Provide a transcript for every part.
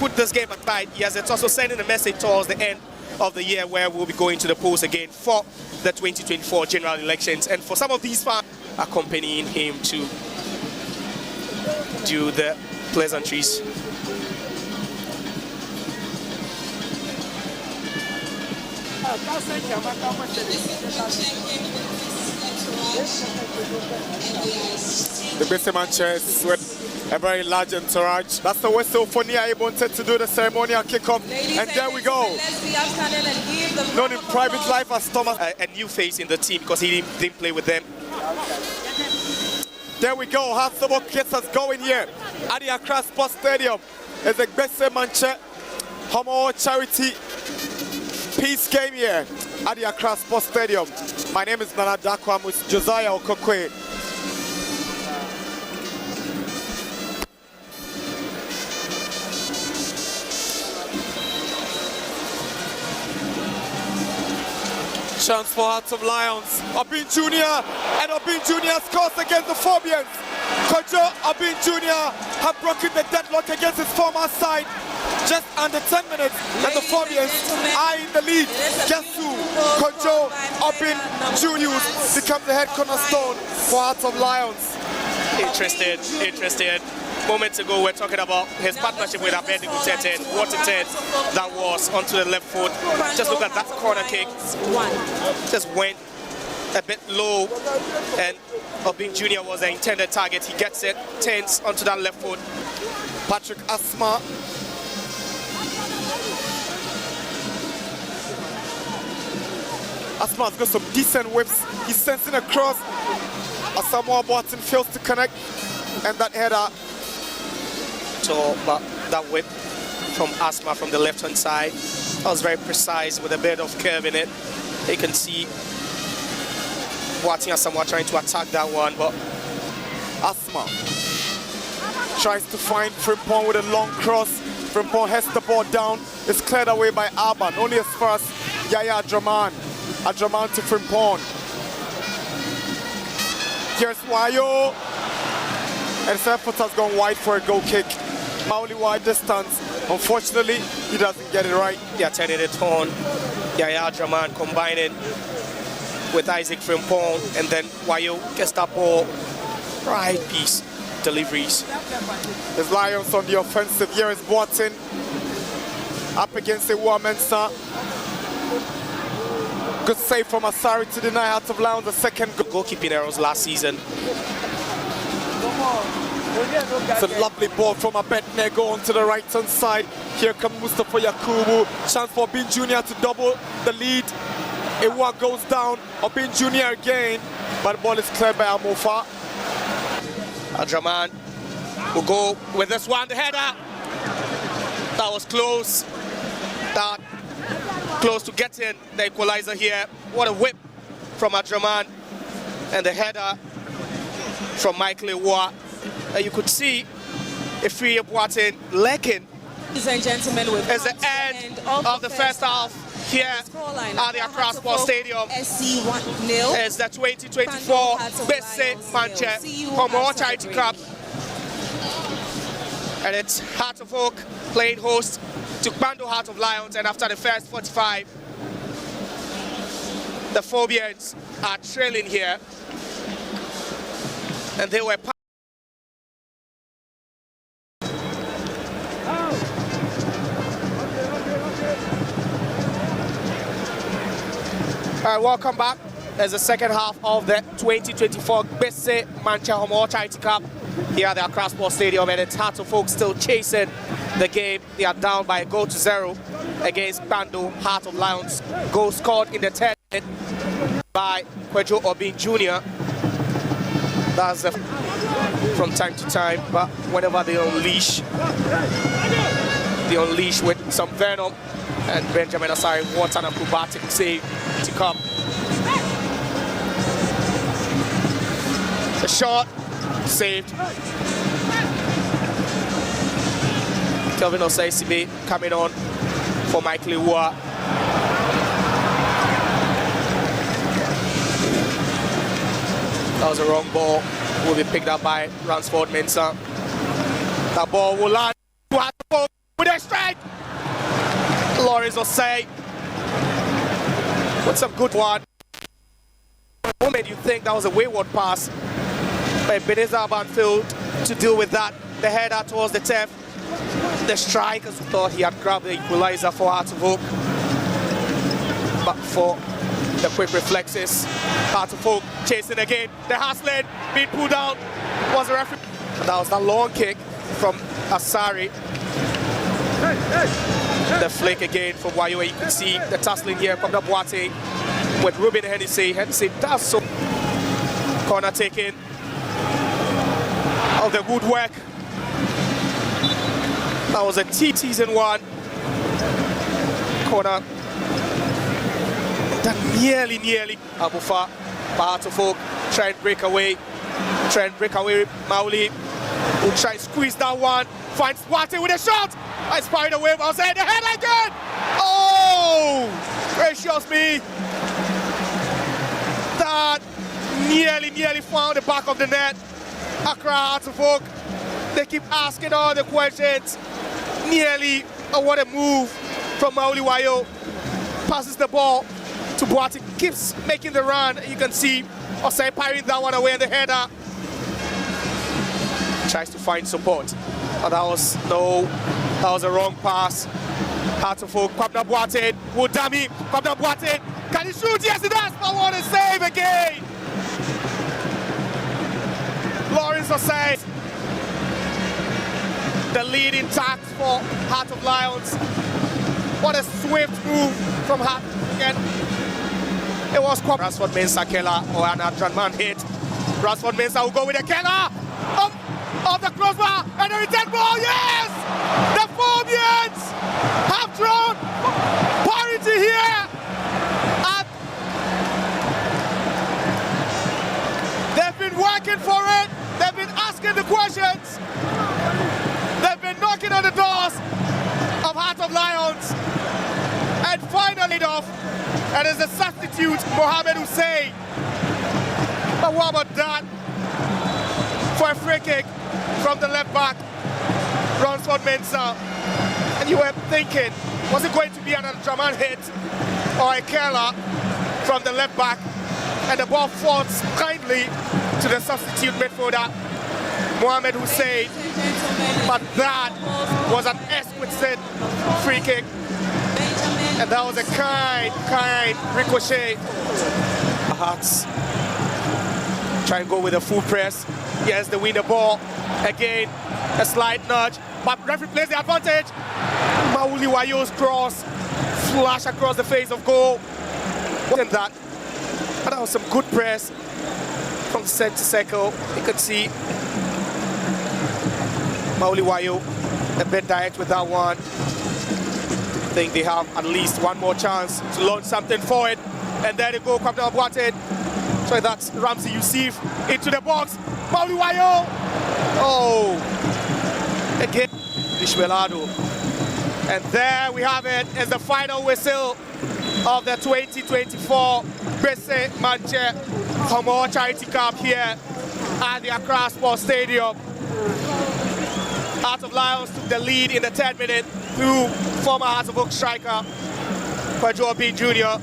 put this game aside, yes, it's also sending a message towards the end of the year where we'll be going to the polls again for the 2024 general elections. And for some of these fans accompanying him to do the pleasantries. The Gbese Mantse with a very large entourage. That's the whistle for Nia Ibonte to do the ceremonial kickoff. And there we go. Known in private life as Thomas. A new face in the team because he didn't play with them. There we go. Homowo gets us going here at the Accra Sports Stadium. It's a Gbese Mantse Homowo charity peace game here at the Accra Sports Stadium. My name is Nana Dako. I'm with Josiah Okokwe. Chance for Hearts of Lions. Obin Jr. and Obin Jr. scores against the Phobians. Kojo Obin Jr. have broken the deadlock against his former side. Just under 10 minutes and the Phobians are in the lead. Guess who? Kojo Obin Jr. becomes the head cornerstone for Hearts of Lions. Interested. Moments ago, we're talking about his partnership with Abedi Gutete and what it did that was onto the left foot. Just look at that corner kick. Just went a bit low, and Obin Jr. was the intended target. He gets it, turns onto that left foot. Patrick Asma. Asma's got some decent whips. He's sensing a cross. Asamoah Boateng fails to connect, and that header. So, but that whip from Asma from the left-hand side, that was very precise with a bit of curve in it. You can see Boateng Asamoah trying to attack that one, but Asma tries to find Frimpong with a long cross. Frimpong has the ball down. It's cleared away by Alban, only as far as Yaya Adraman. Adraman to Frimpong. Here's Wayo. And his effort has gone wide for a goal kick. Mauli wide distance. Unfortunately, he doesn't get it right. Yeah, turning it on. Yaya Adraman combining with Isaac Frimpong, and then Wayo gets that ball. Right piece deliveries. There's Lions on the offensive. Here is Boateng up against Ewa Mensah. Good save from Asari to deny Hearts of Lions the second goalkeeping errors last season. It's a lovely ball from Abednego onto the right-hand side. Here comes Mustafa Yakubu. Chance for Obin Jr. to double the lead. Ewa goes down. Obin Jr. again, but the ball is cleared by Amofa. Adraman will go with this one. The header. That was close. That close to getting the equalizer here. What a whip from Adraman, and the header from Michael Ewa. You could see Ifeanyi Boateng legging. Ladies and gentlemen, it's the end of the first half here at the Accra Sports Stadium. SC 1-0. It's the 2024 Gbese Mantse Homowo Charity Cup, and it's Heart of Oak playing host to Bando Heart of Lions. And after the first 45, the Phobians are trailing here, and they were welcome back. There's the second half of the 2024 Gbese Mantse Homowo Charity Cup here at the Accra Sports Stadium, and it's Hearts of Oak still chasing the game. They are down by a goal to 0 against Bando Heart of Lions. Goal scored in the 10th minute by Kojo Obin Jr. That's from time to time, but whenever they unleash with some venom. And Benjamin Asari, what an acrobatic save to come. The shot saved. Kelvin Osaisibe coming on for Michael Ewa. That was a wrong ball. Will be picked up by Ransford Mensah. That ball will land. with a strike. Lawrence Osei with some good one. For a moment you think that was a wayward pass, but Gbese failed to deal with that. The header towards the turf. The strikers thought he had grabbed the equalizer for Hartlepool, but for the quick reflexes, Hartlepool chasing again. The hustling being pulled out was a referee. That was that long kick from Asari. The flick again from Wayo. You can see the tussling here from the Boate with Ruben Hennessy. Hennessy does so. Corner taken of the woodwork. That was a season 1 corner. That nearly Abufa, Hartlepool try and break away. Mauli will try and squeeze that one. Finds Boate with a shot. I spied away. I'll say the head again. Oh, gracious me! That nearly found the back of the net. Accra Hartlepool. They keep asking all the questions. Nearly, what a move from Mauli Wayo. Passes the ball to Boate, keeps making the run. You can see Osei firing that one away in the header. Tries to find support, but that was a wrong pass. Hartlepool, Kwabena Boate, Wodami, Kwabena Boate, can he shoot? Yes, he does, but what a save again! Lawrence Osei. The lead intact for Heart of Lions. What a swift move from Heart again. It was Rasford Mensah Keller or an Adranman hit. Rasford Mensah will go with a Keller of the crossbar and the return ball. Yes! The Phobians have drawn parity here. And they've been working for it. They've been asking the questions. They've been knocking on the doors of Heart of Lions, and finally off, and is the substitute Mohamed Hussein. But what about that? For a free kick from the left back, Ransford Mensah. And you were thinking, was it going to be an Draman hit or a Keller from the left back? And the ball falls kindly to the substitute midfielder, Mohamed Hussein. But that was an exquisite free kick. And that was a kind ricochet. Hearts try and go with a full press. Yes, they win the ball. Again, a slight nudge. But referee plays the advantage. Mauli Wayo's cross. Flash across the face of goal. Wasn't that? But that was some good press from centre circle. You can see Mauli Wayo a bit direct with that one. I think they have at least one more chance to launch something forward. And there they go, Kwabena Boate. So that's Ramsey Youssef into the box. Mauli Wayo. Oh, again, Ishmelado. And there we have it as the final whistle of the 2024 Gbese Mantse Homowo Charity Cup here at the Accra Sports Stadium. Heart of Lions took the lead in the 10th minute through former Heart of Oak striker Kwadwo Obin Jr.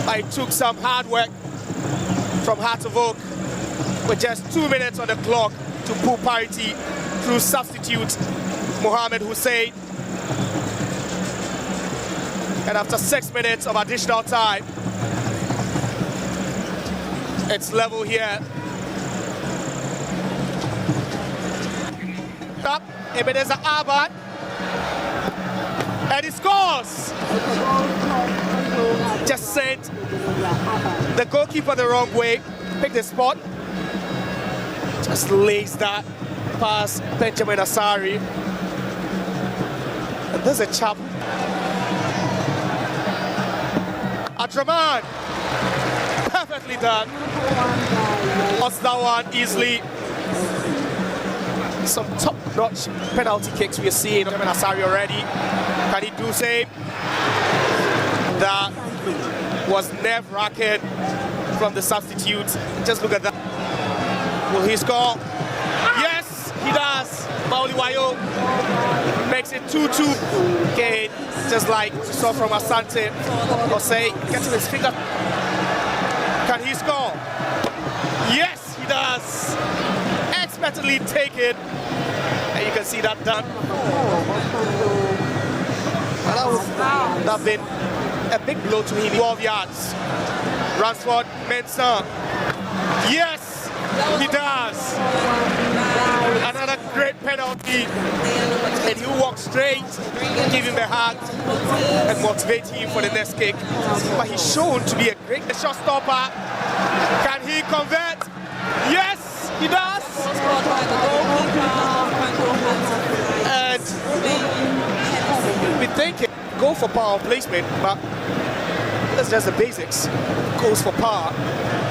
But it took some hard work from Heart of Oak with just 2 minutes on the clock to pull parity through substitute Mohamed Hussein. And after 6 minutes of additional time, it's level here. Up, Ebenezer Abad, and he scores! Just sent the goalkeeper the wrong way, picked the spot, just lays that past Benjamin Asari. And there's a chap, Adraman, perfectly done. Lost that one easily. Some top-notch penalty kicks we are seeing Benjamin Asari already. Can he do same? That was nerve-wracking from the substitute. Just look at that. Will he score? Yes, he does. Mauli Wayo makes makes it 2-2. Again, just like we saw from Asante, Jose gets his finger. Can he score? Yes, he does. Expertly taken. And you can see that done. That's been a big blow to him. 12 yards. Ransford Mensah. Yes, he does. Another great penalty. And he walks straight, give him the hug, and motivate him for the next kick. But he's shown to be a great shot stopper. Can he convert? Yes, he does. And we think it go for power placement, but that's just the basics. Goes for power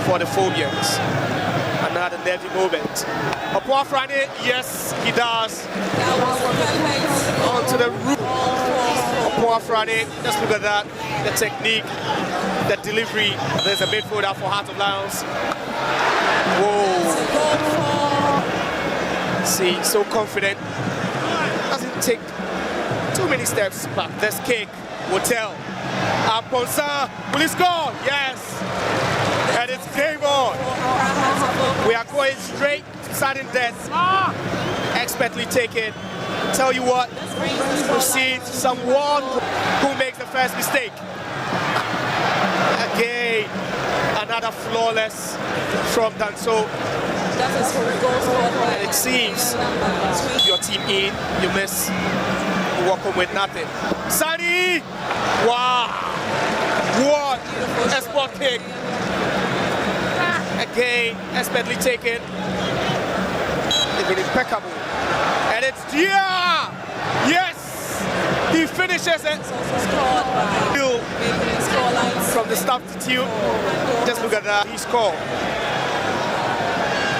for the Phobians. Another nervy moment. Opuafrane, yes, he does. Onto the roof. Opuafrane, just look at that. The technique, the delivery. There's a midfielder for Heart of Lions. Whoa. See, so confident. Doesn't take too many steps back. This kick will tell. Ponsa, will he score? Yes. And it's game on. We are going straight to sudden death. Expertly taken. Tell you what, we've seen someone who makes the first mistake. Again, another flawless from Danso. And it seems your team in, you miss, you walk home with nothing. Sunny! Wow! What a spot kick! Again, expertly taken. They've been impeccable. And it's Dia! Yes! He finishes it. From the substitute. Just look at that. He scored.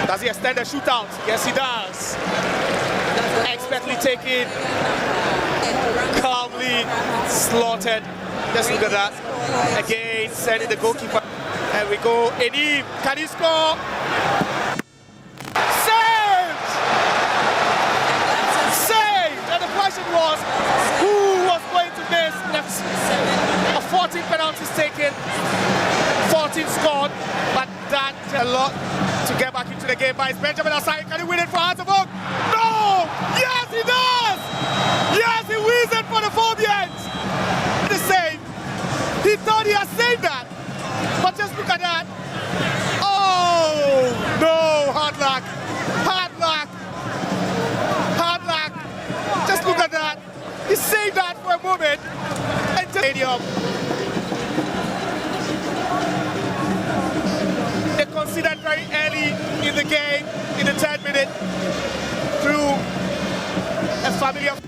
Does he extend the shootout? Yes, he does. Expertly taken. Calmly slaughtered. Just look at that. Again, sending the goalkeeper. And we go. Enim, can he score? Saved! Saved! And the question was, who was going to miss? A 14 penalties taken, 14 scored, but that a lot to get back into the game. But it's Benjamin Asai. Can he win it for Heart of Oak? No! Yes, he does! Yes, he wins it for the Phobians! The save. He thought he had saved that. But just look at that. Oh, no, hard luck. Hard luck. Hard luck. Just look at that. He saved that for a moment. And stadium. They considered very early in the game, in the 10th minute, through a family of